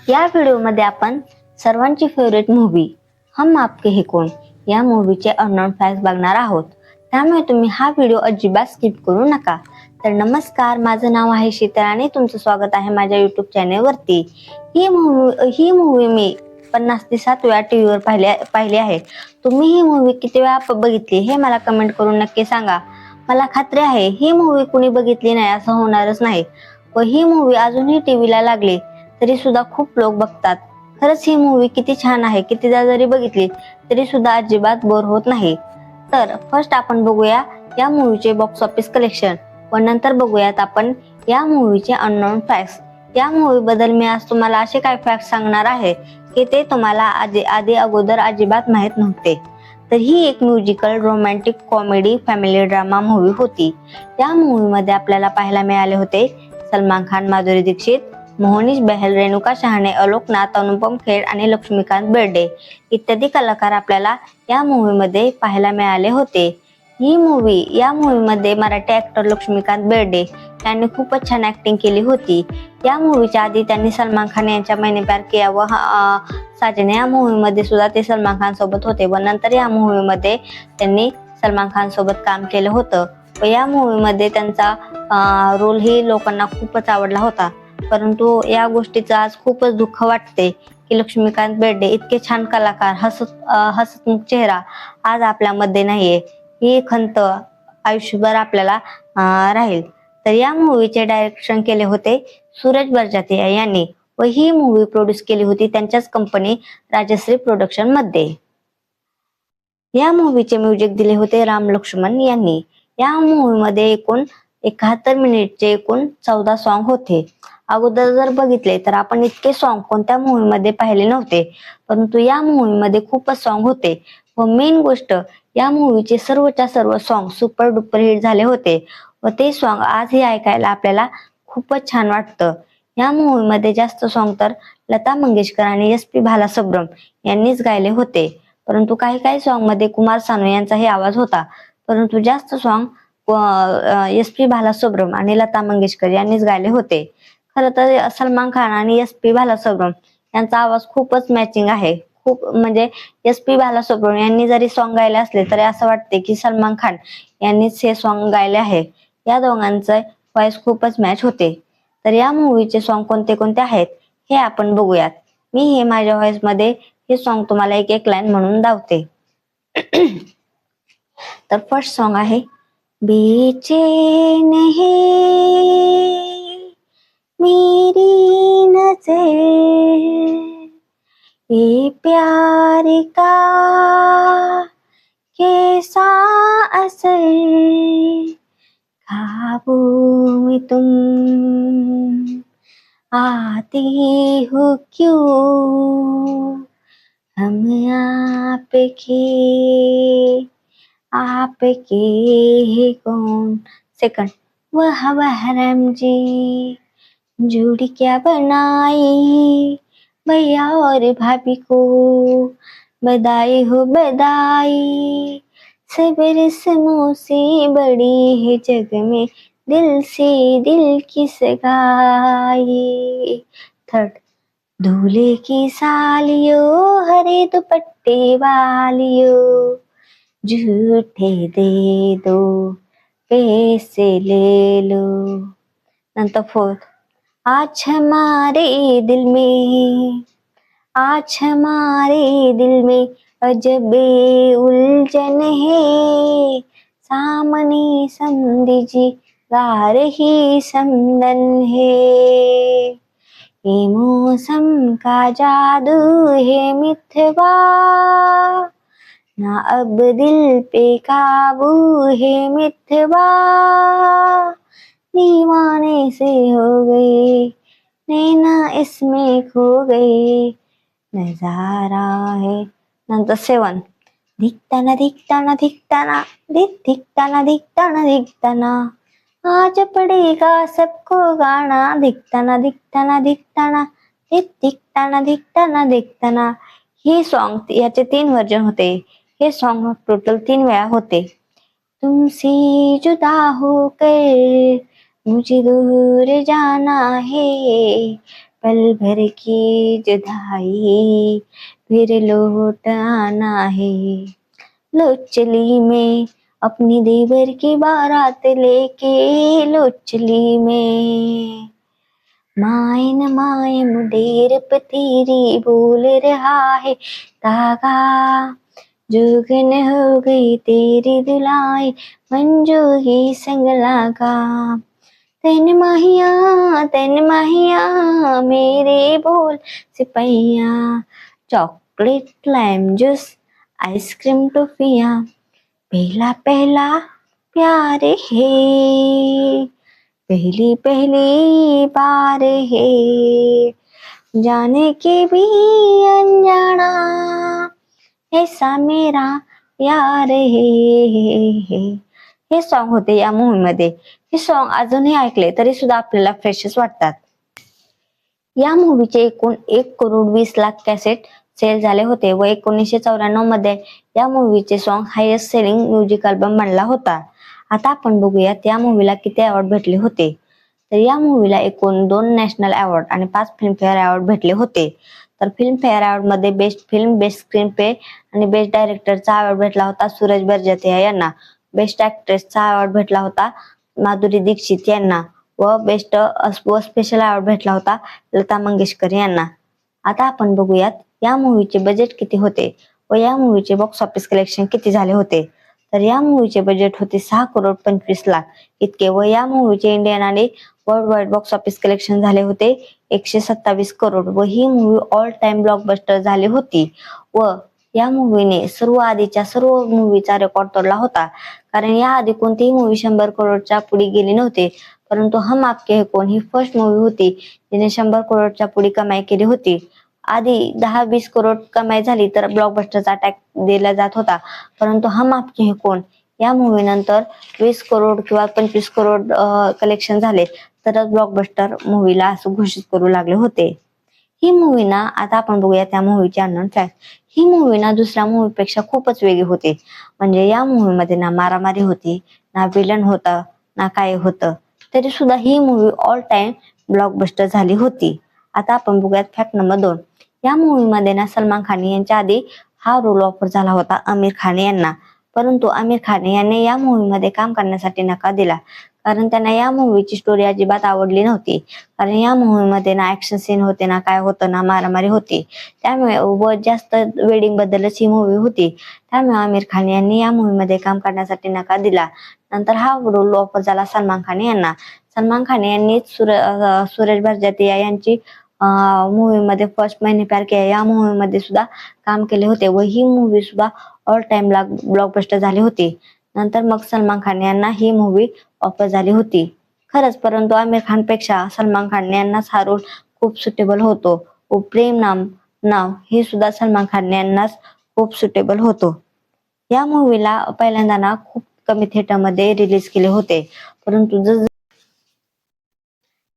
या व्हिडिओमध्ये आपण सर्वांची फेवरेट मूवी हम आपके है कौन या मूवीचे अननोन फॅक्ट्स बघणार आहोत. त्यामुळे तुम्ही हा व्हिडिओ अजिबात स्किप करू नका. तर नमस्कार, माझं नाव आहे शीतल आणि तुमचं स्वागत आहे माझ्या युट्यूब चॅनल वरती. ही मूवी मी 50 ते 60 वेळा टीव्हीवर पाहिली आहे. तुम्ही ही मूवी किती वेळा बघितली हे मला कमेंट करून नक्की सांगा. मला खात्री आहे ही मूवी कुणी बघितली नाही असं होणारच नाही. व ही मूवी अजूनही टीव्हीला लागली तरी सुद्धा खूप लोक बघतात. खरंच ही मूवी किती छान आहे. कितीदा जरी बघितली तरी सुद्धा अजिबात बोर होत नाही. तर फर्स्ट आपण बघूया या मूवीचे बॉक्स ऑफिस कलेक्शन व नंतर बघूयात आपण या मूवीचे अननोन फॅक्ट्स. या मूवी बद्दल मी आज तुम्हाला असे काही फॅक्ट्स सांगणार आहे की ते तुम्हाला आधी अगोदर अजिबात माहित नव्हते. तर ही एक musical romantic comedy family drama movie होती. या मूवीमध्ये आपल्याला पाहायला मिळाले होते सलमान खान, माधुरी दीक्षित, मोहनीश बेहल, रेणुका शहाणे, आलोक नाथ, अनुपम खेर आणि लक्ष्मीकांत बेर्डे इत्यादी कलाकार आपल्याला या मूवीमध्ये पाहायला मिळाले होते. या मूवीमध्ये मराठी ऍक्टर लक्ष्मीकांत बेर्डे यांनी खूपच छान ऍक्टिंग केली होती. या मूवीच्या आधी त्यांनी सलमान खान यांच्या मैंने प्यार किया व साजन या मूवीमध्ये सुद्धा ते सलमान खान सोबत होते व नंतर या मूवीमध्ये त्यांनी सलमान खान सोबत काम केलं होतं व या मूवीमध्ये त्यांचा रोल ही लोकांना खूपच आवडला होता. परंतु या गोष्टीचं आज खूपच दुःख वाटते की लक्ष्मीकांत बेर्डे इतके छान कलाकार, हसतमुख चेहरा आज आपल्यामध्ये नाहीये. ही खंत आयुष्यभर आपल्याला राहील. तर या मूवीचे डायरेक्शन केले होते सूरज बर्जातिया यांनी व ही मूवी प्रोड्यूस केली होती त्यांच्याच कंपनी राजश्री प्रोडक्शन मध्ये. या मूवीचे म्युझिक दिले होते राम लक्ष्मण यांनी. या मूवीमध्ये एकूण 71 मिनिटचे एकूण 14 सॉन्ग होते. अगोदर जर बघितले तर आपण इतके सॉन्ग कोणत्या मूवीमध्ये पाहिले नव्हते, परंतु या मूवीमध्ये खूपच सॉन्ग होते व मेन गोष्ट या मूवीचे सर्वच्या सर्व सॉन्ग सुपर डुपर हिट झाले होते व ते सॉन्ग आजही ऐकायला आपल्याला खूपच छान वाटतं. या मूवीमध्ये जास्त सॉन्ग तर लता मंगेशकर आणि SP बालासुब्रमण्यम यांनीच गायले होते, परंतु काही सॉन्ग मध्ये कुमार सानू यांचाही आवाज होता, परंतु जास्त सॉन्ग SP बालासुब्रमण्यम आणि लता मंगेशकर यांनीच गायले होते. खरं तर सलमान खान आणि SP बालासुब्रमण्यम यांचा आवाज खूपच मॅचिंग आहे. खूप म्हणजे SP बालासुब्रमण्यम यांनी जरी सॉन्ग गायले असले तरी असं वाटते की सलमान खान यांनीच हे सॉन्ग गायले आहे. या दोघांचे व्हॉइस खूपच मॅच होते. तर या मूवीचे सॉन्ग कोणते कोणते आहेत हे आपण बघूयात. मी हे माझ्या व्हॉइस मध्ये हे सॉन्ग तुम्हाला एक एक लाईन म्हणून दावते. तर फर्स्ट सॉन्ग आहे बेचैन है मेरी नजर, ये प्यार का कैसा असर, ख्वाबों में तुम आते हो क्यों, हम आपके है कौन. सेकंड वह बहरम जी जोड़ी क्या बनाई भैया और भाभी को, बधाई हो बधाई, सबर समों से बड़ी है जग में, दिल से दिल की सगाई. थर्ड दूल्हे की सालियों हरे दुपट्टे वालियों, झूठे दे दो पैसे ले लो. नंतर फोर्थ आज हमारे दिल में अजबे उलझन है, सामने समझी गा रही समदन है, ये मौसम का जादू है मितवा, ना अब दिल पे काबू है मितवा, दीवाने से हो गए नैना इसमें खो गए, नजारा है. नंतर 7 दिखताना दिखताना दिखताना दिखताना दिखताना दिखताना, आज पडेगा सबको गाना, दिखताना दिखताना दिखताना दिखताना दिखताना दिखताना. ही सॉन्ग याचे 3 व्हर्जन होते. हे सॉन्ग टोटल 3 वेळा होते. तुमसे जुदा होकर मुझे दूर जाना है, पल भर की जुदाई फिर लौट आना है। लो चली मैं अपनी देवर की बारात लेके, लो चली मैं। मायन माय मुडेर पतीरी बोल रहा है धागा, जुगन हो गई तेरी दुलाई मंजू ही संग लागा। तेन माहिया मेरे बोल सिपहिया, चॉकलेट लाइम जूस आइसक्रीम टॉफिया, पहला पहला प्यार है, पहली पहली बार है, जाने के भी अनजाना ऐसा मेरा यार है। हे सॉन्ग होते या मूवी मध्ये. हे सॉन्ग अजूनही ऐकले तरी सुद्धा आपल्याला फ्रेशच वाटतात. या मूवीचे एकूण 1,20,00,000 कॅसेट सेल झाले होते व 1994 मध्ये या मूवीचे song highest selling music album बनला होता. आता आपण बघूयात या मूवीला किती अवॉर्ड भेटले होते. तर या मूवीला एकूण 2 नॅशनल अवॉर्ड आणि 5 फिल्मफेअर अवॉर्ड भेटले होते. तर फिल्मफेअर अवॉर्ड मध्ये best film, best screen play आणि बेस्ट डायरेक्टरचा अवॉर्ड भेटला होता सूरज बर्जतिया यांना. बेस्ट ऍक्ट्रेसचा अवॉर्ड भेटला होता माधुरी दीक्षित यांना व बेस्ट स्पेशल अवॉर्ड भेटला होता लता मंगेशकर यांना. आता आपण बघूयात या मूवीचे बजेट किती होते व या मूवीचे बॉक्स ऑफिस कलेक्शन किती झाले होते. तर या मूवीचे बजेट होते 6,25,00,000 इतके व या मूवीचे इंडियन आणि world wide box office collection झाले होते 127 करोड व ही मूवी ऑल टाइम ब्लॉकबस्टर झाली होती व या मूवीने आधीच्या सर्व मूवीचा रेकॉर्ड तोडला होता. कारण या आधी कोणतीही मूवी 100 करोडच्या पुढे गेली नव्हती. परंतु हम आपके है कौन ही फर्स्ट मूवी होती जिने 100 करोडच्या पुढे कमाई केली होती. आधी 10-20 करोड कमाई झाली तर ब्लॉकबस्टरचा टॅग दिला जात होता. परंतु हम आपके है कौन या मूवी नंतर 20 करोड किंवा 25 करोड कलेक्शन झाले तरच ब्लॉकबस्टर मूवीला असं घोषित करू लागले होते. ही मूवी ना, आता आपण बघूया त्या मूवीची अननोन फॅक्ट. ही मूवी ना दुसऱ्या मूवीपेक्षा खूपच वेगळी होती. म्हणजे या मूवी मध्ये ना मारामारी होती, ना विलन होता, ना काय होतं, तरी सुद्धा ही मूवी ऑल टाइम ब्लॉकबस्टर झाली होती. आता आपण बघूयात फॅक्ट नंबर 2. या मूवी मध्ये ना सलमान खान यांच्या आधी हा रोल ऑफर झाला होता आमिर खान यांना. परंतु आमिर खान यांनी या मूवी मध्ये काम करण्यासाठी नकार दिला. कारण त्यांना या मूवीची स्टोरी अजिबात आवडली नव्हती. कारण या मूवी मध्ये ना ऍक्शन सीन होते, ना काय होतं, ना मारामारी होती. त्यामुळे व जास्त वेडिंग बद्दलच ही मूवी होती. त्यामुळे आमिर खान यांनी या मूवी मध्ये काम करण्यासाठी नकार दिला. नंतर हा रोल ऑफर झाला सलमान खान यांना. सलमान खान यांनी सूरज बर्जतिया यांची मूवी मध्ये फर्स्ट मैंने प्यार किया या मूवी मध्ये सुद्धा काम केले होते व ही मूवी सुद्धा ऑल टाइम ब्लॉकबस्टर झाली होती. नंतर मग सलमान खान यांना ही मूवी ऑफर झाली होती. खरंच, परंतु आमिर खान पेक्षा सलमान खान यांनाच हा रोल खूप सुटेबल होतो व प्रेम नाव हे सुद्धा सलमान खान यांनाच खूप सुटेबल होतो. या मूवीला पहिल्यांदा ना खूप कमी थिएटर मध्ये रिलीज केले होते. परंतु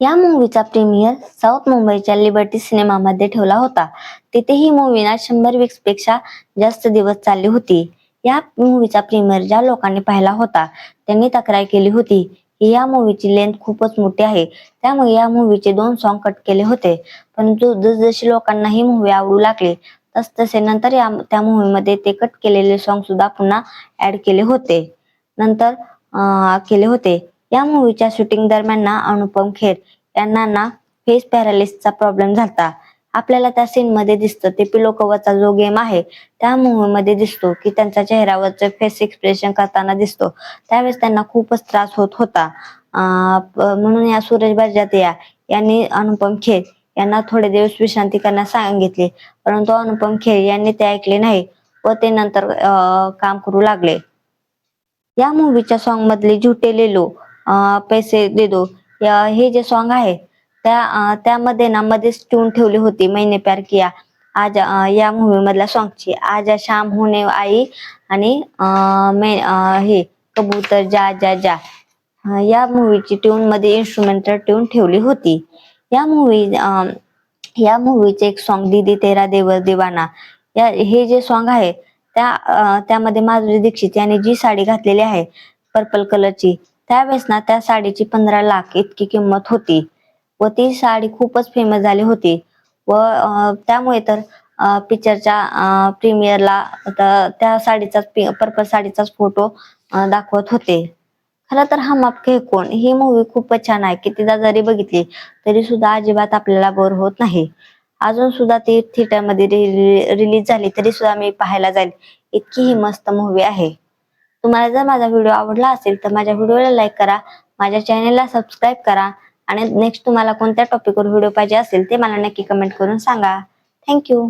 या मूवीचा प्रीमियर साऊथ मुंबईच्या लिबर्टी सिनेमामध्ये ठेवला होता. तिथे ही मूवी ना 100 वीक्स पेक्षा जास्त दिवस चालली होती. या मूवीचा प्रीमियर ज्या लोकांनी पाहिला होता त्यांनी तक्रार केली होती की या मूवीची लेंथ खूपच मोठी आहे, त्यामुळे या मूवीचे 2 सॉन्ग कट केले होते. परंतु जसजशी लोकांना ही मूवी आवडू लागली तसे नंतर त्या मूवीमध्ये ते कट केलेले सॉन्ग सुद्धा पुन्हा ऍड केले होते. या मूवीच्या शूटिंग दरम्यान ना अनुपम खेर यांना ना फेस पॅरालिसिसचा प्रॉब्लेम झाला. आपल्याला त्या सीन मध्ये दिसतं ते पिलो कवरचा जो गेम आहे त्या मूवी मध्ये दिसतो की त्यांच्या चेहऱ्यावरचं फेस एक्सप्रेशन करताना दिसतो. त्यावेळेस त्यांना खूपच त्रास होत होता. म्हणून या सूरज बर्जतिया यांनी अनुपम खेर यांना थोडे दिवस विश्रांती करण्यास सांगितले. परंतु अनुपम खेर यांनी ते ऐकले नाही व ते नंतर काम करू लागले. या मूवीच्या सॉन्ग मधले झुटे लेलो पैसे दे दो हे जे सॉन्ग आहे त्यामध्ये ना मध्येच ट्यून ठेवली होती मैंने प्यार किया आज या मूवी मधल्या सॉन्गची. आजा शाम होने आई आणि हे कबूतर जा जा जा या मूवीची ट्यून मध्ये इन्स्ट्रुमेंटल ट्यून ठेवली होती. या मूवीचे एक सॉन्ग दीदी तेरा देवर दिवाना हे जे सॉन्ग आहे त्यामध्ये माधुरी दीक्षित यांनी जी साडी घातलेली आहे पर्पल कलरची, त्यावेळेस ना त्या साडीची 15 लाख इतकी किंमत होती. व ती साडी खूपच फेमस झाली होती व त्यामुळे तर पिक्चरच्या प्रीमियरला त्या साडीचाच पर्पल साडीचाच फोटो दाखवत होते. खरं तर हम आपके है कौन ही मूवी खूपच छान आहे. कितीदा जरी बघितली तरी सुद्धा अजिबात आपल्याला बोर होत नाही. अजून सुद्धा ती थिएटर मध्ये रिलीज झाली तरी सुद्धा मी पाहायला जाईल, इतकी ही मस्त मूवी आहे. तुम्हाला जर माझा व्हिडिओ आवडला असेल तर माझ्या व्हिडिओला लाईक करा, माझ्या चॅनेलला सबस्क्राईब करा आणि नेक्स्ट तुम्हाला कोणत्या टॉपिकवर व्हिडिओ पाहिजे असेल ते मला नक्की कमेंट करून सांगा. थँक्यू.